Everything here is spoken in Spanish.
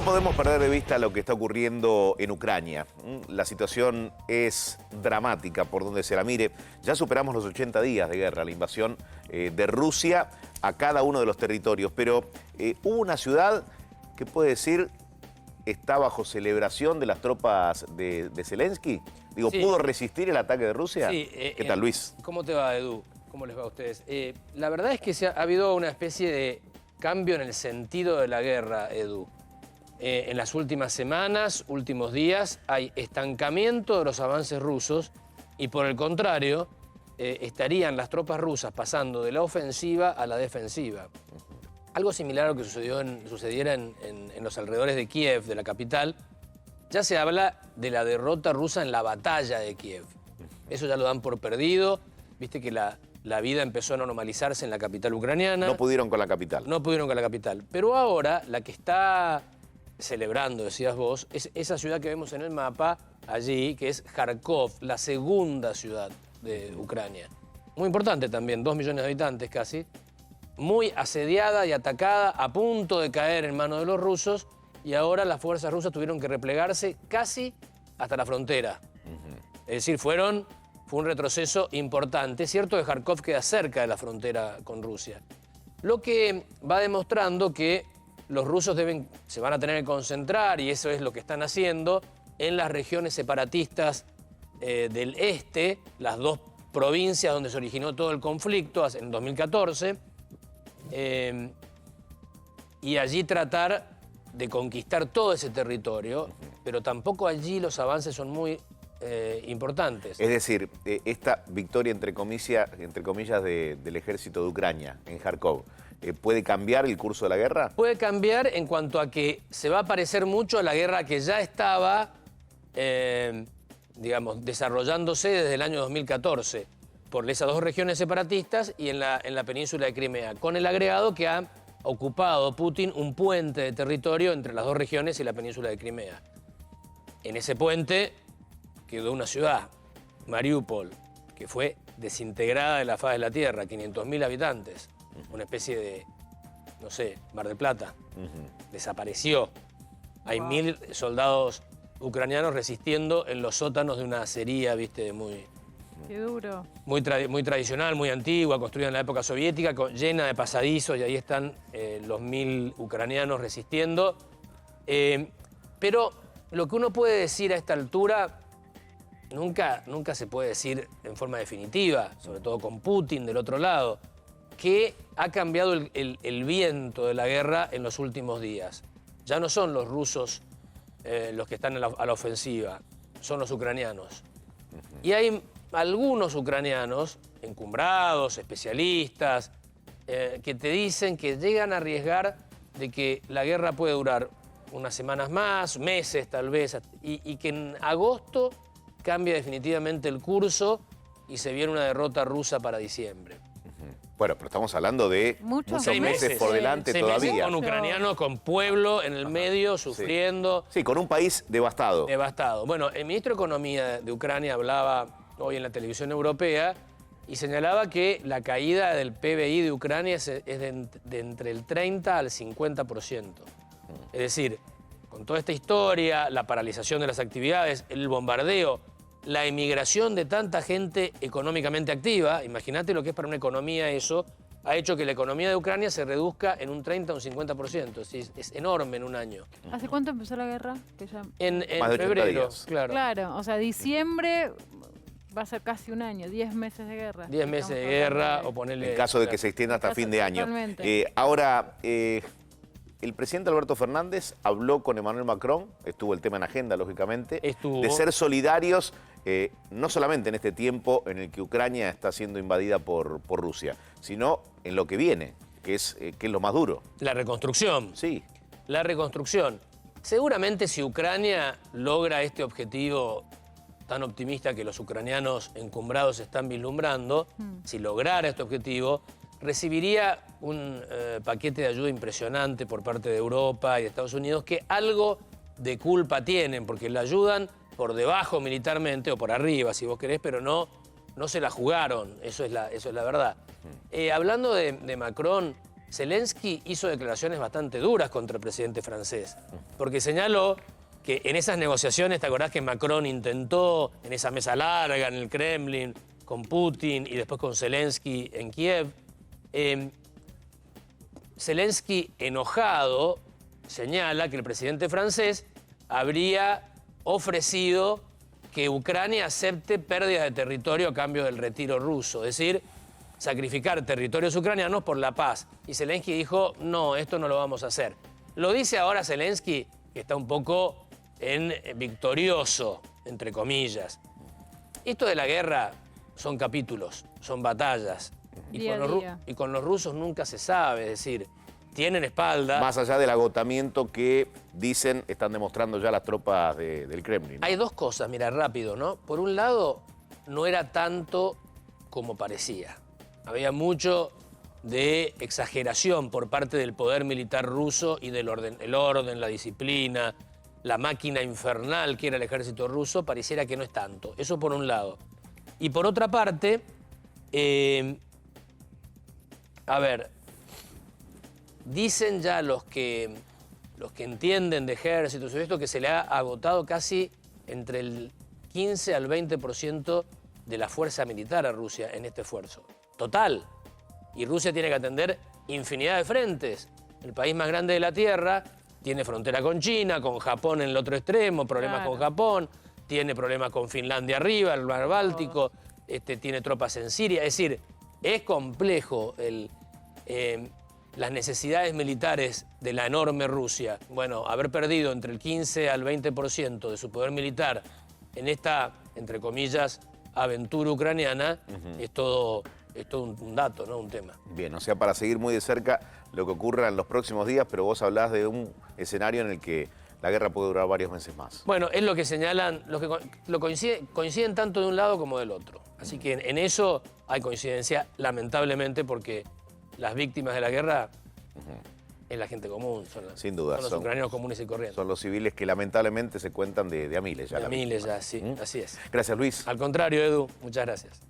No podemos perder de vista lo que está ocurriendo en Ucrania. La situación es dramática por donde se la mire. Ya superamos los 80 días de guerra, la invasión de Rusia a cada uno de los territorios. Pero hubo una ciudad que puede decir está bajo celebración de las tropas de Zelensky. Digo, Sí. ¿pudo resistir el ataque de Rusia? Sí, ¿Qué tal, Luis? ¿Cómo te va, Edu? ¿Cómo les va a ustedes? La verdad es que ha habido una especie de cambio en el sentido de la guerra, Edu. En las últimas semanas, últimos días, hay estancamiento de los avances rusos y, por el contrario, estarían las tropas rusas pasando de la ofensiva a la defensiva. Algo similar a lo que sucediera en los alrededores de Kiev, de la capital. Ya se habla de la derrota rusa en la batalla de Kiev. Eso ya lo dan por perdido. Viste que la vida empezó a normalizarse en la capital ucraniana. No pudieron con la capital. No pudieron con la capital. Pero ahora la que está celebrando, decías vos, es esa ciudad que vemos en el mapa allí, que es Kharkov, la segunda ciudad de Ucrania. Muy importante también, 2 millones de habitantes casi. Muy asediada y atacada, a punto de caer en manos de los rusos, y ahora las fuerzas rusas tuvieron que replegarse casi hasta la frontera. Es decir, fue un retroceso importante. Es cierto que Kharkov queda cerca de la frontera con Rusia. Lo que va demostrando que los rusos se van a tener que concentrar, y eso es lo que están haciendo, en las regiones separatistas del este, las dos provincias donde se originó todo el conflicto en 2014, y allí tratar de conquistar todo ese territorio, pero tampoco allí los avances son muy importantes. Es decir, esta victoria, entre comillas, del ejército de Ucrania en Kharkov, ¿puede cambiar el curso de la guerra? Puede cambiar en cuanto a que se va a parecer mucho a la guerra que ya estaba, digamos, desarrollándose desde el año 2014 por esas dos regiones separatistas y en la península de Crimea, con el agregado que ha ocupado Putin un puente de territorio entre las dos regiones y la península de Crimea. En ese puente quedó una ciudad, Mariupol, que fue desintegrada de la faz de la tierra, 500.000 habitantes, una especie de, no sé, Mar del Plata. Desapareció. Hay 1.000 soldados ucranianos resistiendo en los sótanos de una acería, viste, Qué duro. muy tradicional, muy antigua, construida en la época soviética, llena de pasadizos, y ahí están los 1.000 ucranianos resistiendo. Pero lo que uno puede decir a esta altura nunca se puede decir en forma definitiva, sobre todo con Putin del otro lado, que ha cambiado el viento de la guerra en los últimos días. Ya no son los rusos los que están a la ofensiva, son los ucranianos. Y hay algunos ucranianos, encumbrados, especialistas, que te dicen que llegan a arriesgar de que la guerra puede durar unas semanas más, meses tal vez, y que en agosto cambia definitivamente el curso y se viene una derrota rusa para diciembre. Bueno, pero estamos hablando de Muchos muchos meses por delante 6 meses todavía. con ucranianos, con pueblo en el medio, sufriendo. Sí, con un país devastado. Devastado. Bueno, el ministro de Economía de Ucrania hablaba hoy en la televisión europea y señalaba que la caída del PBI de Ucrania es de entre el 30 al 50%. Es decir, con toda esta historia, la paralización de las actividades, el bombardeo, la emigración de tanta gente económicamente activa, imagínate lo que es para una economía eso, ha hecho que la economía de Ucrania se reduzca en un 30 o un 50%. Es enorme en un año. ¿Hace cuánto empezó la guerra? Que ya... En Más de 80 febrero, días. claro. Claro, o sea, diciembre va a ser casi un año, 10 meses de guerra. 10 meses de Estamos guerra hablando o ponerle... En caso de que se extienda hasta fin de año. Totalmente. Ahora, el presidente Alberto Fernández habló con Emmanuel Macron, estuvo el tema en agenda, lógicamente, Estuvo. de ser solidarios, no solamente en este tiempo en el que Ucrania está siendo invadida por Rusia, sino en lo que viene, que es lo más duro. La reconstrucción. Sí. La reconstrucción. Seguramente si Ucrania logra este objetivo tan optimista que los ucranianos encumbrados están vislumbrando, si lograra este objetivo, recibiría un paquete de ayuda impresionante por parte de Europa y de Estados Unidos, que algo de culpa tienen, porque la ayudan por debajo militarmente o por arriba, si vos querés, pero no se la jugaron, eso es la verdad. Hablando de Macron, Zelensky hizo declaraciones bastante duras contra el presidente francés, porque señaló que en esas negociaciones, ¿te acordás que Macron intentó, en esa mesa larga, en el Kremlin, con Putin y después con Zelensky en Kiev? Zelensky, enojado, señala que el presidente francés habría ofrecido que Ucrania acepte pérdidas de territorio a cambio del retiro ruso, es decir, sacrificar territorios ucranianos por la paz. Y Zelensky dijo, no, esto no lo vamos a hacer. Lo dice ahora Zelensky, que está un poco victorioso, entre comillas. Esto de la guerra son capítulos, son batallas. Día a día. Y con los rusos nunca se sabe, es decir, tienen espalda. Más allá del agotamiento que dicen están demostrando ya las tropas del Kremlin, ¿no? Hay dos cosas, mira, rápido, ¿no? Por un lado, no era tanto como parecía. Había mucho de exageración por parte del poder militar ruso y del orden, la disciplina, la máquina infernal que era el ejército ruso, pareciera que no es tanto. Eso por un lado. Y por otra parte, dicen ya los que entienden de ejércitos y esto que se le ha agotado casi entre el 15 al 20% de la fuerza militar a Rusia en este esfuerzo. Total. Y Rusia tiene que atender infinidad de frentes. El país más grande de la Tierra tiene frontera con China, con Japón en el otro extremo, problemas con Japón, tiene problemas con Finlandia arriba, el mar Báltico, tiene tropas en Siria. Es decir, es complejo las necesidades militares de la enorme Rusia. Bueno, haber perdido entre el 15 al 20% de su poder militar en esta, entre comillas, aventura ucraniana, es todo un dato, ¿no? Un tema. Bien, o sea, para seguir muy de cerca lo que ocurra en los próximos días, pero vos hablás de un escenario en el que la guerra puede durar varios meses más. Bueno, es lo que señalan, coinciden tanto de un lado como del otro. Así que en eso hay coincidencia, lamentablemente, porque las víctimas de la guerra es la gente común, sin duda, son los ucranianos comunes y corrientes. Son los civiles que lamentablemente se cuentan de a miles ya. De a miles ya, sí, así es. Gracias, Luis. Al contrario, Edu, muchas gracias.